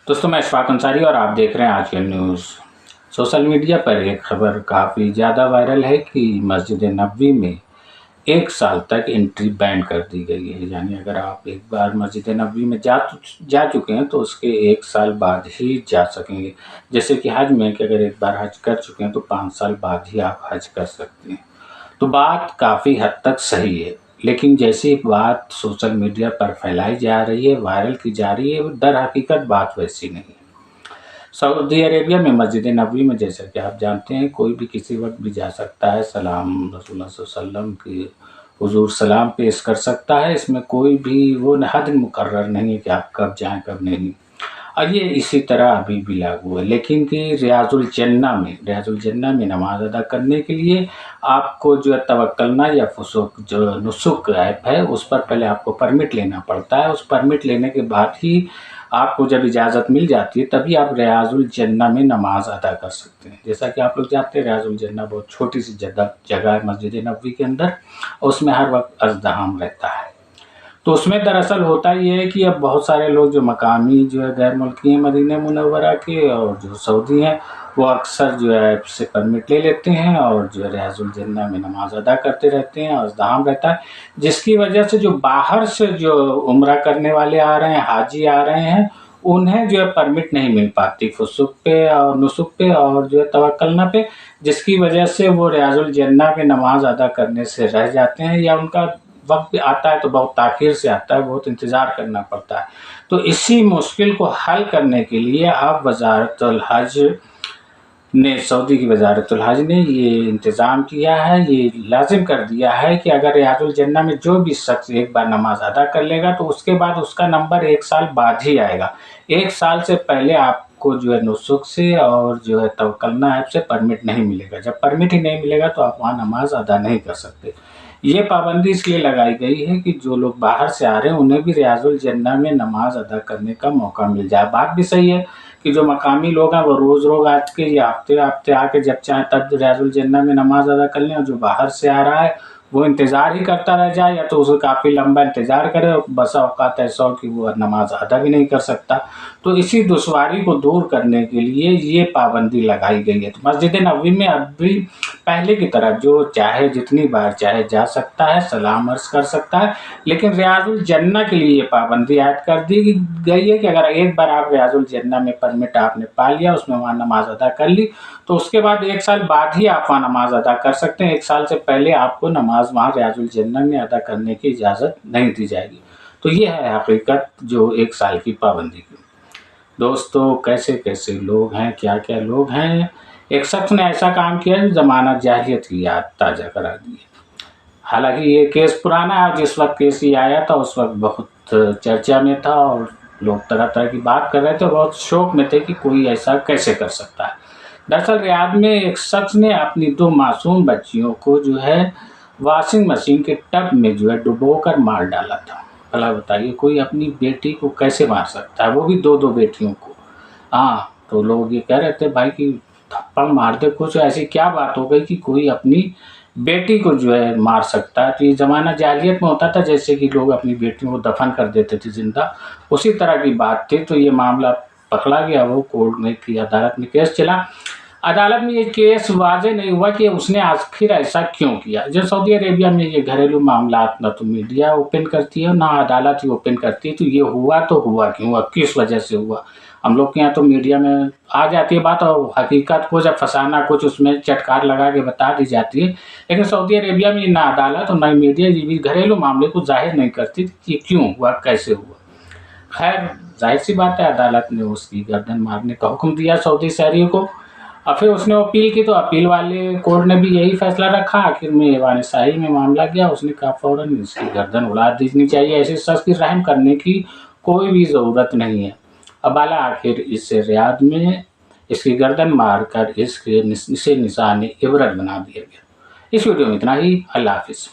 दोस्तों मैं इशफाक अंसारी और आप देख रहे हैं आज के न्यूज़। सोशल मीडिया पर एक खबर काफ़ी ज़्यादा वायरल है कि मस्जिद नबवी में 1 साल तक एंट्री बैन कर दी गई है। यानी अगर आप एक बार मस्जिद नबवी में जा चुके हैं तो उसके 1 साल बाद ही जा सकेंगे। जैसे कि हज में कि अगर एक बार हज कर चुके हैं तो 5 साल बाद ही आप हज कर सकते हैं। तो बात काफ़ी हद तक सही है, लेकिन जैसी बात सोशल मीडिया पर फैलाई जा रही है, वायरल की जा रही है, वो दर हकीकत बात वैसी नहीं है। सऊदी अरेबिया में मस्जिद नबवी में जैसा कि आप जानते हैं कोई भी किसी वक्त भी जा सकता है, सलाम रसूलुल्लाह सल्लल्लाहु अलैहि वसल्लम की हुजूर सलाम पेश कर सकता है। इसमें कोई भी वो हद मुकर्रर नहीं है कि आप कब जाएँ कब नहीं। और ये इसी तरह अभी भी लागू है, लेकिन कि रियाजुल जन्ना में नमाज अदा करने के लिए आपको जो है तवक्कलना या फुसूक जो नुसुक ऐप है उस पर पहले आपको परमिट लेना पड़ता है। उस परमिट लेने के बाद ही आपको जब इजाज़त मिल जाती है तभी आप रियाजुल जन्ना में नमाज अदा कर सकते हैं। जैसा कि आप लोग जानते हैं रियाजुल जन्ना बहुत छोटी सी जगह है मस्जिद नबवी के अंदर, उसमें हर वक्त अज़्दहाम रहता है। तो उसमें दरअसल होता ये है कि अब बहुत सारे लोग जो मकामी जो है गैर मुल्की हैं मदीना मुनव्वरा के और जो सऊदी हैं वो अक्सर जो है से परमिट ले लेते हैं और जो है रियाजुल जन्ना में नमाज अदा करते रहते हैं और अज़्दहाम रहता है, जिसकी वजह से जो बाहर से जो उम्रा करने वाले आ रहे हैं, हाजी आ रहे हैं, उन्हें जो है परमिट नहीं मिल पाती फुसूक पे और नुसुक पे और जो है तवक्कलना पे, जिसकी वजह से वो रियाजुल जन्ना में नमाज अदा करने से रह जाते हैं या उनका वक्त भी आता है तो बहुत ताख़ीर से आता है, बहुत इंतज़ार करना पड़ता है। तो इसी मुश्किल को हल करने के लिए अब वज़ारतुल हज ने सऊदी की वज़ारतुल हज ने ये इंतज़ाम किया है, ये लाज़िम कर दिया है कि अगर रियाजुल जन्ना में जो भी शख्स एक बार नमाज अदा कर लेगा तो उसके बाद उसका नंबर 1 साल बाद ही आएगा। 1 साल से पहले आपको जो है नुसुक से और जो है तवक्कलना ऐप से परमिट नहीं मिलेगा। जब परमिट ही नहीं मिलेगा तो आप वहाँ नमाज अदा नहीं कर सकते। ये पाबंदी इसलिए लगाई गई है कि जो लोग बाहर से आ रहे हैं उन्हें भी रियाजुल जन्ना में नमाज अदा करने का मौका मिल जाए। बात भी सही है कि जो मकामी लोग हैं वो रोज़ आज के या हफ्ते आके जब चाहें तब रियाजुल जन्ना में नमाज अदा कर लें, और जो बाहर से आ रहा है वो इंतज़ार ही करता रह जाए या तो उसे काफ़ी लंबा इंतज़ार करे और बसा औकात ऐसा हो कि वो नमाज अदा भी नहीं कर सकता। तो इसी दुश्वारी को दूर करने के लिए ये पाबंदी लगाई गई है। तो मस्जिद नबवी में अब भी पहले की तरह जो चाहे जितनी बार चाहे जा सकता है, सलाम अर्ज़ कर सकता है, लेकिन रियाजुल जन्ना के लिए ये पाबंदी ऐड कर दी गई है कि अगर एक बार आप रियाजुल जन्ना में परमिट आपने पा लिया, उसमें वहाँ नमाज अदा कर ली, तो उसके बाद 1 साल बाद ही आप वहाँ नमाज अदा कर सकते हैं। 1 साल से पहले आपको नमाज वहाँ रियाजुल जन्ना में अदा करने की इजाज़त नहीं दी जाएगी। तो ये है हकीकत जो 1 साल की पाबंदी की। दोस्तों कैसे लोग हैं, क्या लोग हैं। एक शख्स ने ऐसा काम किया जो ज़माना जाहिलियत की याद ताज़ा करा दी है। हालांकि ये केस पुराना है, जिस वक्त केस ये आया था उस वक्त बहुत चर्चा में था और लोग तरह की बात कर रहे थे, बहुत शौक में थे कि कोई ऐसा कैसे कर सकता है। दरअसल रियाद में एक शख्स ने अपनी 2 मासूम बच्चियों को जो है वॉशिंग मशीन के टब में जो है डुबोकर मार डाला था। भला बताइए कोई अपनी बेटी को कैसे मार सकता है, वो भी 2 बेटियों को। हाँ, तो लोग ये कह रहे थे भाई कि थप्पड़ मार दे, कुछ ऐसी क्या बात हो गई कि कोई अपनी बेटी को जो है मार सकता है। तो ये ज़माना जाहिलियत में होता था, जैसे कि लोग अपनी बेटियों को दफन कर देते थे ज़िंदा, उसी तरह की बात थी। तो ये मामला पकड़ा गया, वो कोर्ट में की अदालत में केस चला। अदालत में ये केस वाज़ेह नहीं हुआ कि उसने आखिर ऐसा क्यों किया। जो सऊदी अरेबिया में ये घरेलू मामलात ना तो मीडिया ओपन करती है ना अदालत ही ओपन करती है, तो ये हुआ तो हुआ क्यों, हुआ किस वजह से हुआ। हम लोग के यहाँ तो मीडिया में आ जाती है बात और हकीकत को जब फसाना कुछ उसमें चटकार लगा के बता दी जाती है, लेकिन सऊदी अरेबिया में ना अदालत और ना मीडिया ये भी घरेलू मामले को जाहिर नहीं करती कि क्यों हुआ कैसे हुआ। खैर जाहिर सी बात है अदालत ने उसकी गर्दन मारने का हुक्म दिया सऊदी शहरी को, और फिर उसने अपील की तो अपील वाले कोर्ट ने भी यही फैसला रखा। आखिर में ऐवान शाही में मामला गया, उसने कहा फ़ौरन इसकी गर्दन उड़ा दीनी चाहिए, ऐसे शख्स की रहम करने की कोई भी ज़रूरत नहीं है। अब आला आखिर इस रियाद में इसकी गर्दन मारकर इसे निशान इबरत बना दिया गया। इस वीडियो में इतना ही। अल्लाह हाफ़िज़।